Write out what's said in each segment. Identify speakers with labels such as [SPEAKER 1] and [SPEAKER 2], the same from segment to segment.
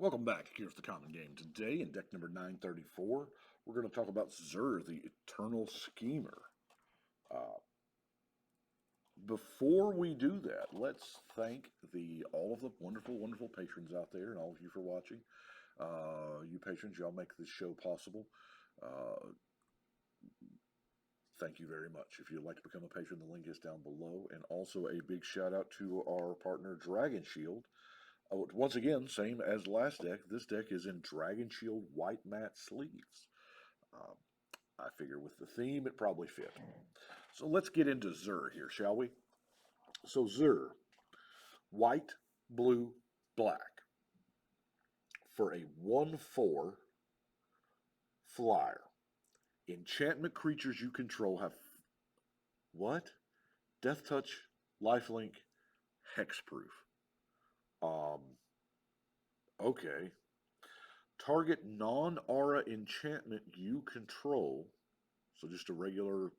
[SPEAKER 1] Welcome back. Here's the common game. Today, in deck number 934, we're going to talk about Xur, the Eternal Schemer. Before we do that, let's thank all of the wonderful patrons out there and all of you for watching. You patrons, y'all make this show possible. Thank you very much. If you'd like to become a patron, the link is down below. And also a big shout out to our partner, Dragon Shield. Once again, same as last deck, this deck is in Dragon Shield white matte sleeves. I figure with the theme, it probably fit. So let's get into Xur here, shall we? So Xur, white, blue, black. For a 1/4 flyer. Enchantment creatures you control have... What? Death Touch, Lifelink, Hexproof. Okay. Target non-aura enchantment you control, so just a regular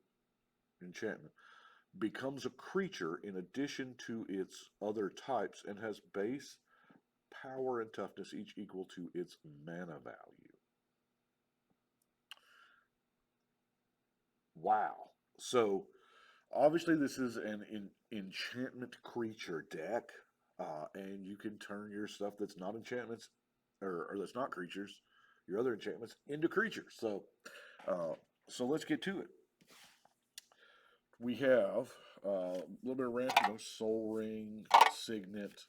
[SPEAKER 1] enchantment, becomes a creature in addition to its other types and has base, power, and toughness each equal to its mana value. Wow. So, obviously this is an enchantment creature deck, and you can turn your stuff that's not enchantments, or that's not creatures, your other enchantments, into creatures. So let's get to it. We have a little bit of ramp, Soul Ring, Signet,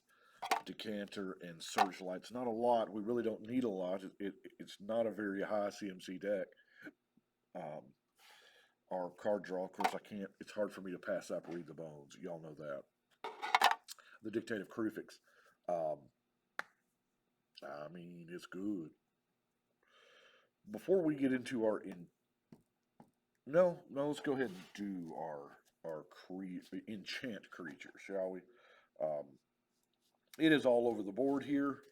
[SPEAKER 1] Decanter, and Searchlight. It's not a lot. We really don't need a lot. It's not a very high CMC deck. Our card draw, of course, it's hard for me to pass up Read the Bones. Y'all know that. The Dictative Crucifix. I mean, it's good. Before we get into our let's go ahead and do our enchant creature, shall we? It is all over the board here.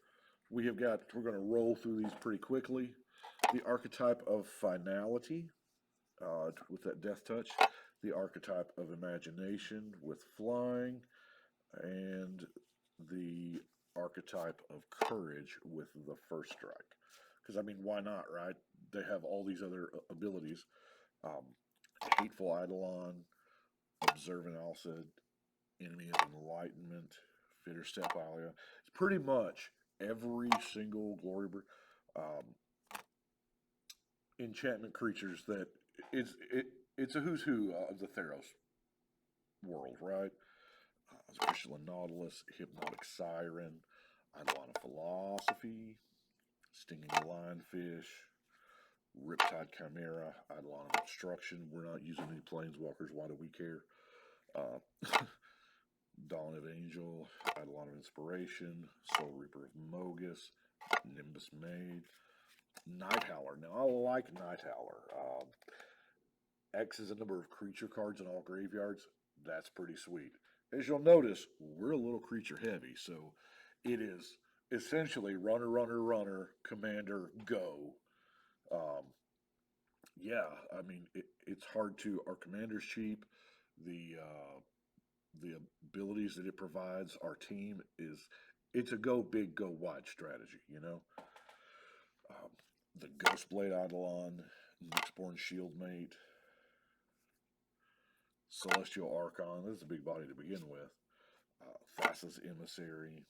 [SPEAKER 1] We're going to roll through these pretty quickly. The archetype of Finality, with that Death Touch. The archetype of Imagination with Flying. And the archetype of Courage with the First Strike. Because, I mean, why not, right? They have all these other abilities. Hateful Eidolon, Observant Alcid, Enemy of Enlightenment, Fitter Step Alia. It's pretty much every single Glory enchantment creatures that it's a who's who of the Theros world, right? Crystalline Nautilus, Hypnotic Siren, Eidolon of Philosophy, Stinging Lionfish, Riptide Chimera, Eidolon of Obstruction. We're not using any Planeswalkers. Why do we care? Dawn of Angel, Eidolon of Inspiration, Soul Reaper of Mogus, Nimbus Maid, Night Howler. Now, I like Night Howler. X is a number of creature cards in all graveyards. That's pretty sweet. As you'll notice, we're a little creature heavy, so it is essentially runner, commander, go. Yeah, I mean, it's hard to... Our commander's cheap. The abilities that it provides our team it's a go big, go wide strategy, The Ghostblade Eidolon, Nyxborn Shieldmate, Celestial Archon. This is a big body to begin with. Thassa's Emissary,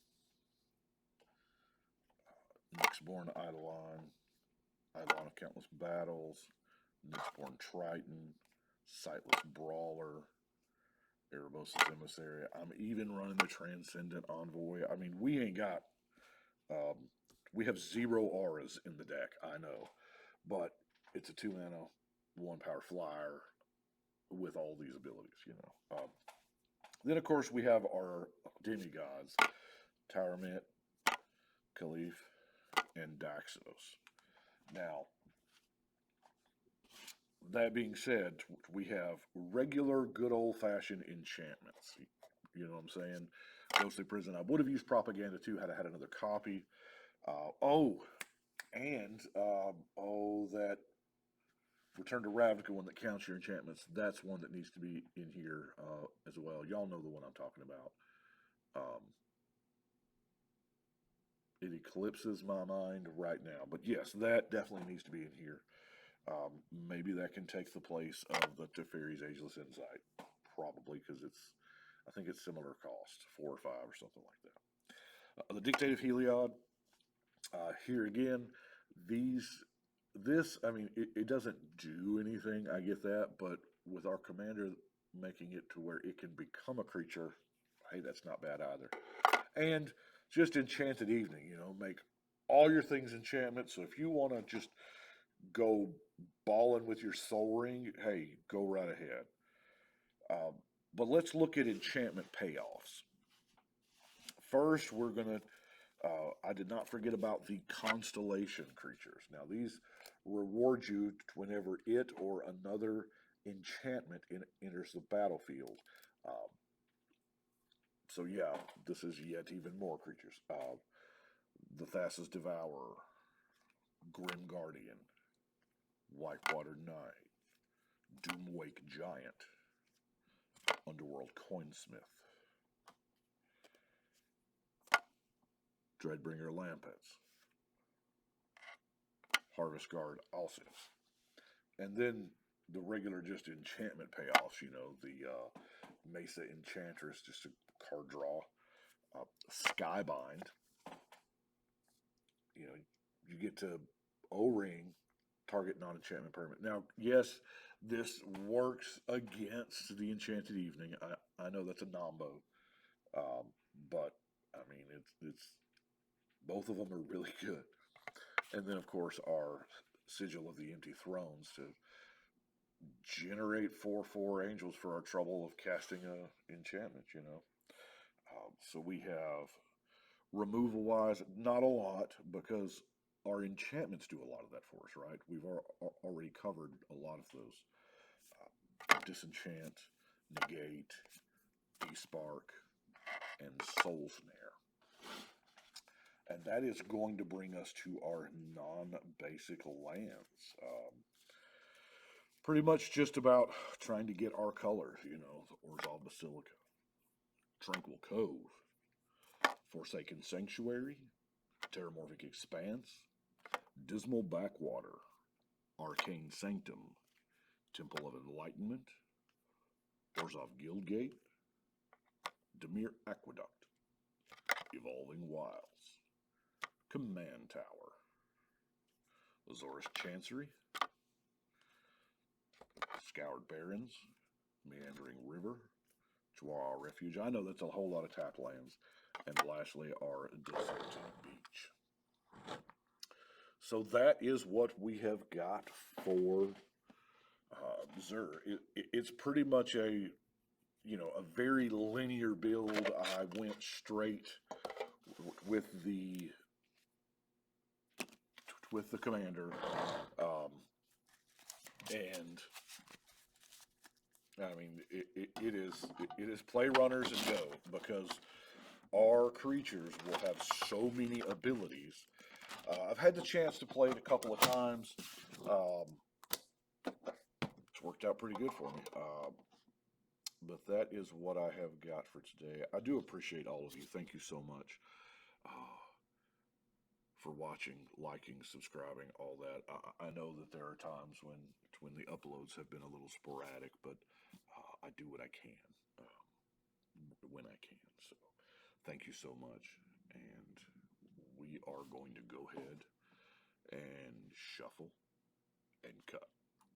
[SPEAKER 1] Nyxborn Eidolon, Eidolon of Countless Battles, Nyxborn Triton, Sightless Brawler, Erebos' Emissary. I'm even running the Transcendent Envoy. I mean, we ain't got... we have 0 auras in the deck, I know. But it's a 2-mana, 1-power flyer with all these abilities, Then, of course, we have our demigods, Tyramit, Caliph, and Daxos. Now, that being said, we have regular, good old-fashioned enchantments. You know what I'm saying? Ghostly Prison. I would have used Propaganda, too, had I had another copy. That Return to Ravnica one that counts your enchantments. That's one that needs to be in here as well. Y'all know the one I'm talking about. It eclipses my mind right now. But yes, that definitely needs to be in here. Maybe that can take the place of the Teferi's Ageless Insight. Probably, because I think it's similar cost, 4 or 5 or something like that. The Dictative Heliod, here again, I mean, it doesn't do anything, I get that, but with our commander making it to where it can become a creature, hey, that's not bad either. And just Enchanted Evening, make all your things enchantment. So if you want to just go balling with your Soul Ring, hey, go right ahead. But let's look at enchantment payoffs. First, we're going to I did not forget about the constellation creatures. Now, these reward you whenever it or another enchantment enters the battlefield. Um, so, yeah, this is yet even more creatures. The Thassa's Devourer, Grim Guardian, Whitewater Knight, Doomwake Giant, Underworld Coinsmith, Dreadbringer Lampets, Harvest Guard Alcius. And then the regular just enchantment payoffs, the Mesa Enchantress, just a card draw. Skybind, you get to O-Ring, target non-enchantment permanent. Now, yes, this works against the Enchanted Evening. I know that's a nombo, but I mean it's both of them are really good. And then of course our Sigil of the Empty Thrones to generate 4/4 angels for our trouble of casting a enchantment. So we have removal wise not a lot because our enchantments do a lot of that for us, right? We've already covered a lot of those. Disenchant, negate, despark, and soul snare. And that is going to bring us to our non-basic lands. Pretty much just about trying to get our colors, the Orzhov Basilica, Tranquil Cove, Forsaken Sanctuary, Terramorphic Expanse, Dismal Backwater, Arcane Sanctum, Temple of Enlightenment, Orzhov Guildgate, Dimir Aqueduct, Evolving Wilds, Command Tower, Azorius Chancery, Scoured Barrens, Meandering River, Chihuahua Refuge. I know that's a whole lot of tap lands. And lastly, our Deserted Beach. So that is what we have got for Xur. It's pretty much a very linear build. I went straight with the commander, and I mean it is play runners and go, because our creatures will have so many abilities. I've had the chance to play it a couple of times. It's worked out pretty good for me. But that is what I have got for today. I do appreciate all of you. Thank you so much for watching, liking, subscribing, all that. I know that there are times when the uploads have been a little sporadic, but I do what I can when I can. So thank you so much. And we are going to go ahead and shuffle and cut.